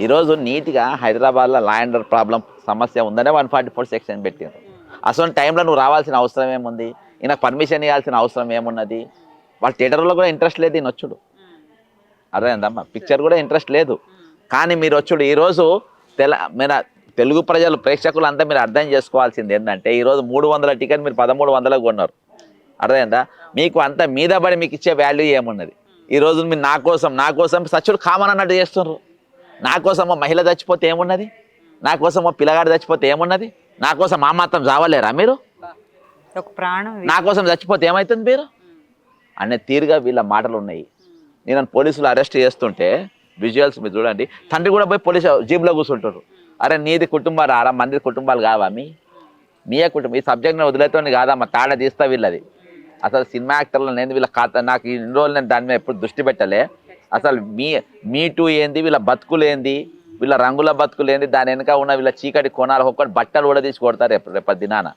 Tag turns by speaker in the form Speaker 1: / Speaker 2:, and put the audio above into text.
Speaker 1: ఈరోజు నీట్గా హైదరాబాద్లో లా అండ్ ఆర్డర్ ప్రాబ్లం సమస్య ఉందనే 144 సెక్షన్ పెట్టారు. అసలు టైంలో నువ్వు రావాల్సిన అవసరం ఏముంది? ఈయనకు పర్మిషన్ ఇవ్వాల్సిన అవసరం ఏమున్నది? వాళ్ళ థియేటర్లో కూడా ఇంట్రెస్ట్ లేదు ఈయన వచ్చుడు. అర్థమైందమ్మా? పిక్చర్ కూడా ఇంట్రెస్ట్ లేదు. కానీ మీరు వచ్చుడు ఈరోజు మీరు తెలుగు ప్రజలు ప్రేక్షకులు అంతా మీరు అర్థం చేసుకోవాల్సింది ఏంటంటే ఈరోజు 300 టికెట్ మీరు 1300 కొన్నారు. అర్థమైందా? మీకు అంత మీద పడి మీకు ఇచ్చే వాల్యూ ఏమున్నది? ఈరోజు మీరు నా కోసం సచ్చుడు కామన్ అన్నట్టు చేస్తున్నారు. నా కోసం మహిళ చచ్చిపోతే ఏమున్నది? నా కోసం పిల్లగాడు చచ్చిపోతే ఏమున్నది? నా కోసం మా మాత్రం చావలేరా మీరు?
Speaker 2: ఒక ప్రాణం
Speaker 1: నా కోసం చచ్చిపోతే ఏమవుతుంది మీరు అనే తీరుగా వీళ్ళ మాటలు ఉన్నాయి. నేను పోలీసులు అరెస్ట్ చేస్తుంటే విజువల్స్ మీరు చూడండి, తండ్రి కూడా పోయి పోలీసు జీబ్లో కూర్చుంటారు. అరే నీది కుటుంబాలు ఆరా, మంది కుటుంబాలు కావా? మీయే కుటుంబం. ఈ సబ్జెక్ట్ నేను వదిలేతోని కాదమ్మా, తాడ తీస్తా వీళ్ళది. అసలు సినిమా యాక్టర్లు నేను వీళ్ళ నాకు ఇన్ని రోజులు నేను దాని మీద ఎప్పుడు దృష్టి పెట్టలే. అసలు మీ టూ ఏంది, వీళ్ళ బతుకులు ఏంది, వీళ్ళ రంగుల బతుకులు ఏంది, దాని వెనక ఉన్న వీళ్ళ చీకటి కోణాలు ఒక్కటి బట్టలు కూడా తీసి కొడతారు రేపటి దినాన.